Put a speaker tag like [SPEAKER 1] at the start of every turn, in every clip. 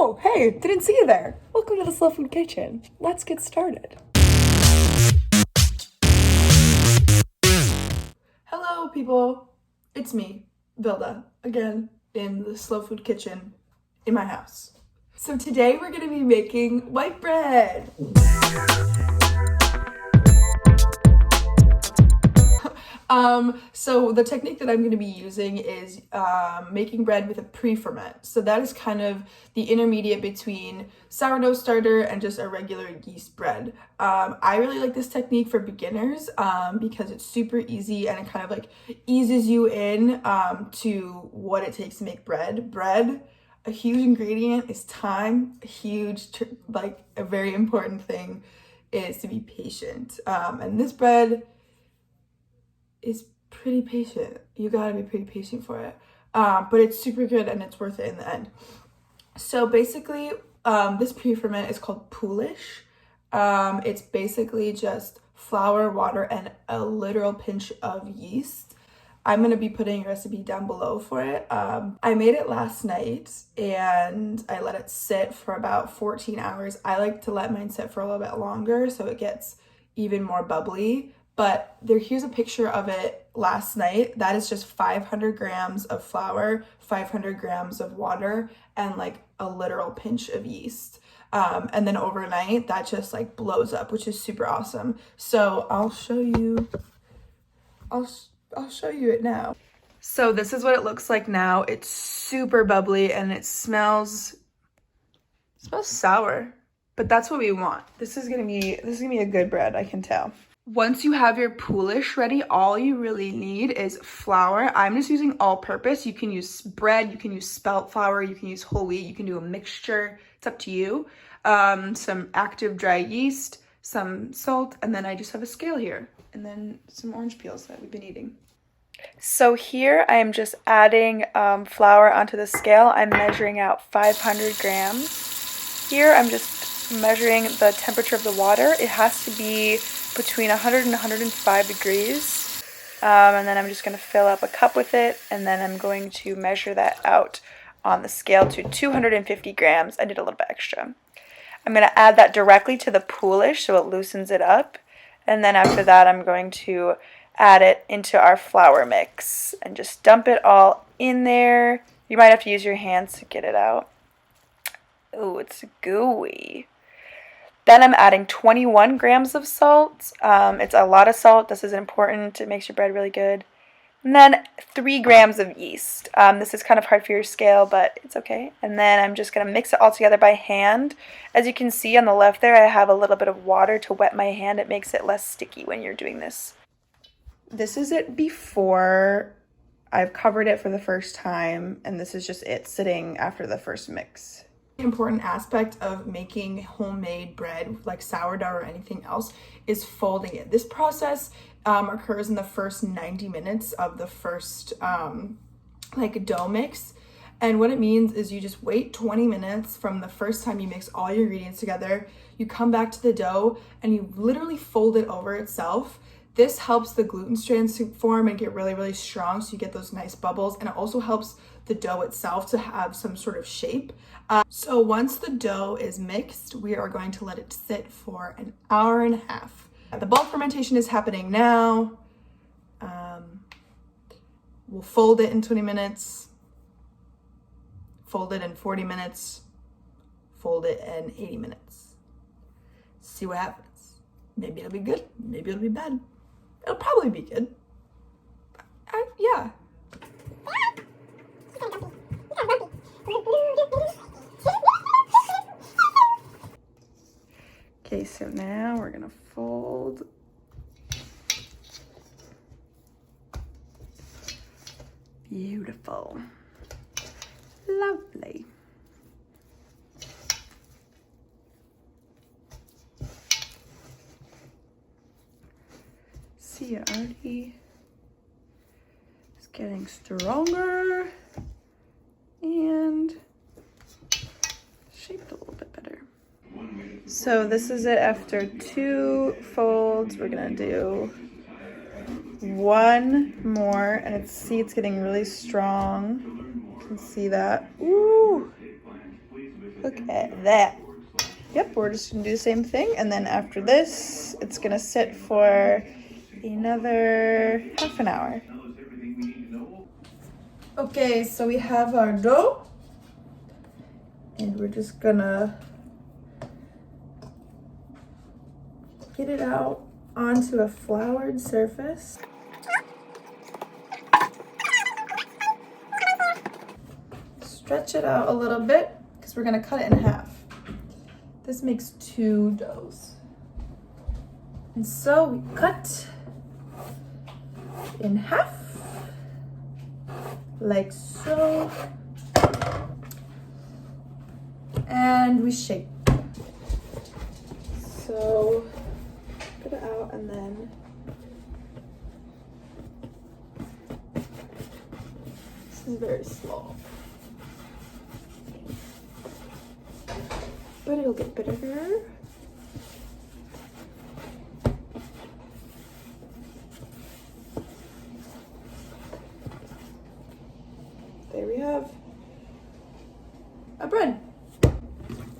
[SPEAKER 1] Oh, hey, didn't see you there. Welcome to the Slow Food Kitchen. Let's get started. Hello, people. It's me, Vilda, again in the Slow Food Kitchen in my house. So today we're going to be making white bread. So the technique that I'm going to be using is making bread with a pre-ferment. So that is kind of the intermediate between sourdough starter and just a regular yeast bread. I really like this technique for beginners because it's super easy and it kind of like eases you in to what it takes to make bread. Bread, a huge ingredient is time. A very important thing is to be patient. And this bread is pretty patient. You gotta be pretty patient for it. But it's super good and it's worth it in the end. So basically, this pre-ferment is called Poolish. It's basically just flour, water, and a literal pinch of yeast. I'm gonna be putting a recipe down below for it. I made it last night and I let it sit for about 14 hours. I like to let mine sit for a little bit longer so it gets even more bubbly. But here's a picture of it last night. That is just 500 grams of flour, 500 grams of water, and like a literal pinch of yeast. And then overnight, that just like blows up, which is super awesome. So I'll show you it now. So this is what it looks like now. It's super bubbly and it smells sour, but that's what we want. This is gonna be a good bread, I can tell. Once you have your Poolish ready, all you really need is flour. I'm just using all-purpose. You can use bread, you can use spelt flour, you can use whole wheat, you can do a mixture. It's up to you. Some active dry yeast, some salt, and then I just have a scale here, and then some orange peels that we've been eating. So here I am just adding flour onto the scale. I'm measuring out 500 grams. Here I'm just measuring the temperature of the water. It has to be between 100 and 105 degrees. And then I'm just going to fill up a cup with it, and then I'm going to measure that out on the scale to 250 grams. I did a little bit extra. I'm going to add that directly to the Poolish so it loosens it up. And then after that, I'm going to add it into our flour mix and just dump it all in there. You might have to use your hands to get it out. Ooh, it's gooey. Then I'm adding 21 grams of salt. It's a lot of salt. This is important. It makes your bread really good. And then 3 grams of yeast. This is kind of hard for your scale, but it's okay. And then I'm just going to mix it all together by hand. As you can see on the left there, I have a little bit of water to wet my hand. It makes it less sticky when you're doing this. This is it before I've covered it for the first time, and this is just it sitting after the first mix. Important aspect of making homemade bread like sourdough or anything else is folding it. This process occurs in the first 90 minutes of the first dough mix, and what it means is you just wait 20 minutes from the first time you mix all your ingredients together. You come back to the dough and you literally fold it over itself. This helps the gluten strands to form and get really, really strong so you get those nice bubbles, and it also helps the dough itself to have some sort of shape. So once the dough is mixed, we are going to let it sit for an hour and a half. The bulk fermentation is happening now. We'll fold it in 20 minutes, fold it in 40 minutes, fold it in 80 minutes. See what happens. Maybe it'll be good, maybe it'll be bad. It'll probably be good. Yeah. Okay, so now we're gonna fold. Beautiful. Lovely. See, it already is getting stronger and shaped a little bit better. So this is it after 2 folds. We're gonna do 1 more, and it's getting really strong. You can see that. Ooh, Look at that. Yep, we're just gonna do the same thing, and then after this, it's gonna sit for another half an hour. Okay, so we have our dough, and we're just gonna get it out onto a floured surface. Stretch it out a little bit because we're gonna cut it in half. This makes 2 doughs. And so we cut in half, like so. And we shape. So put it out and then this is very slow. But it'll get better. There we have a bread.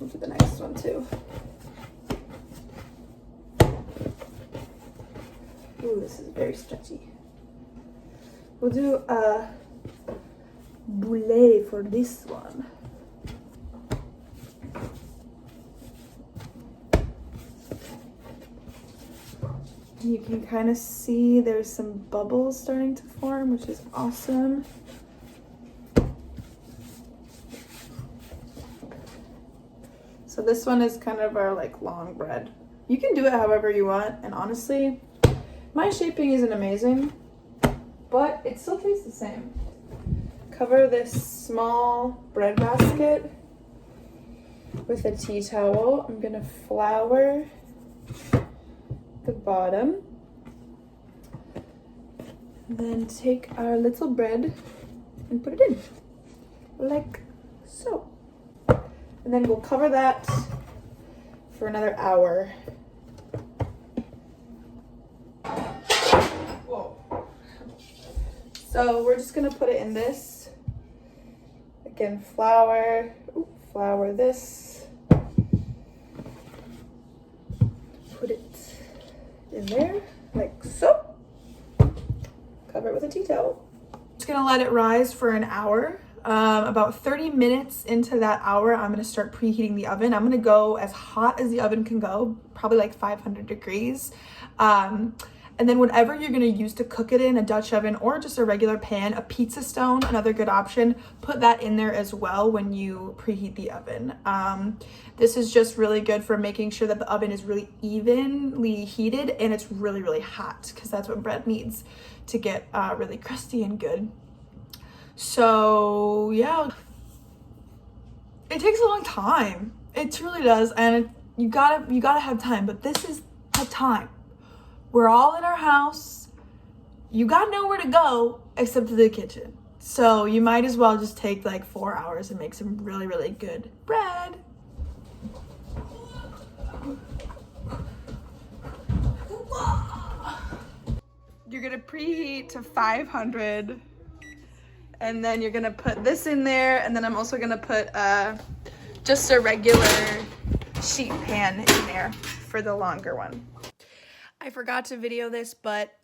[SPEAKER 1] We'll do the next one too. Ooh, this is very stretchy. We'll do a boulet for this one. You can kind of see there's some bubbles starting to form, which is awesome. So this one is kind of our like long bread. You can do it however you want, and honestly, my shaping isn't amazing, but it still tastes the same. Cover this small bread basket with a tea towel. I'm gonna flour the bottom, and then take our little bread and put it in like so, and then we'll cover that for another hour. Whoa. So we're just gonna put it in this again, flour this, put it in there like so, cover it with a tea towel. Just gonna let it rise for an hour. About 30 minutes into that hour, I'm gonna start preheating the oven. I'm gonna go as hot as the oven can go, probably like 500 degrees. And then whatever you're gonna use to cook it in, a Dutch oven or just a regular pan, a pizza stone, another good option, put that in there as well when you preheat the oven. This is just really good for making sure that the oven is really evenly heated and it's really, really hot, because that's what bread needs to get really crusty and good. So yeah, it takes a long time. It truly does, and you gotta have time, but this is a time. We're all in our house. You got nowhere to go except to the kitchen. So you might as well just take like 4 hours and make some really, really good bread. You're gonna preheat to 500, and then you're gonna put this in there, and then I'm also gonna put just a regular sheet pan in there for the longer one. I forgot to video this, but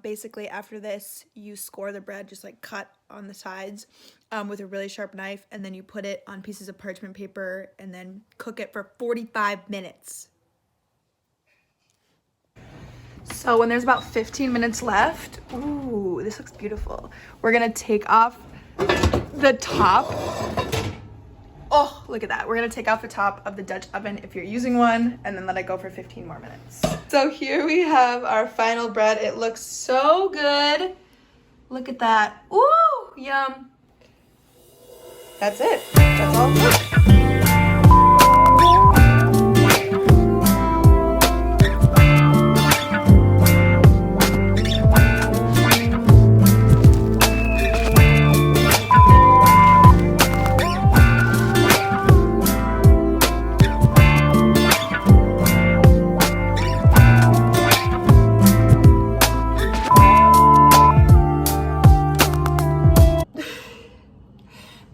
[SPEAKER 1] basically after this, you score the bread, just like cut on the sides with a really sharp knife, and then you put it on pieces of parchment paper and then cook it for 45 minutes. So when there's about 15 minutes left, ooh, this looks beautiful. We're gonna take off the top. Oh, look at that. We're gonna take off the top of the Dutch oven if you're using one, and then let it go for 15 more minutes. So here we have our final bread. It looks so good. Look at that. Ooh, yum. That's it. That's all good.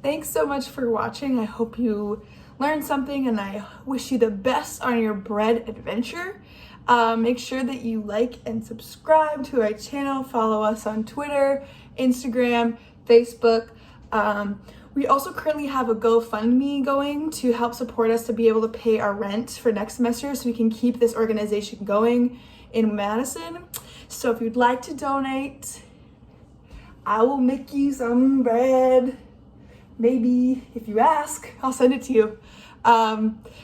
[SPEAKER 1] Thanks so much for watching. I hope you learned something, and I wish you the best on your bread adventure. Make sure that you like and subscribe to our channel. Follow us on Twitter, Instagram, Facebook. We also currently have a GoFundMe going to help support us to be able to pay our rent for next semester so we can keep this organization going in Madison. So if you'd like to donate, I will make you some bread. Maybe if you ask, I'll send it to you.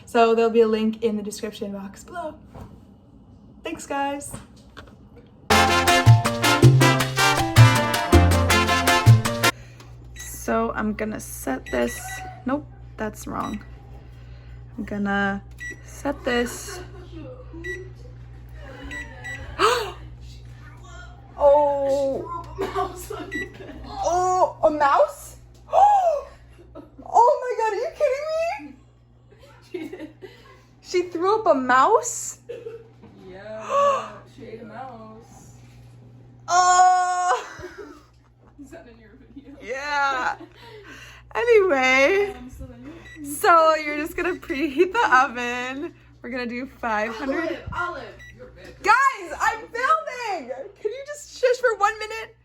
[SPEAKER 1] So there'll be a link in the description box below. Thanks, guys. So I'm gonna set this. Nope, that's wrong. I'm gonna set this. Oh! Oh, a mouse? Oh my god, are you kidding me? She threw up a mouse?
[SPEAKER 2] Yeah, she ate a mouse.
[SPEAKER 1] Oh!
[SPEAKER 2] Is that in your video?
[SPEAKER 1] Yeah. Anyway, so you're just gonna preheat the oven. We're gonna do 500.
[SPEAKER 2] Olive.
[SPEAKER 1] Guys, I'm filming! Can you just shush for 1 minute?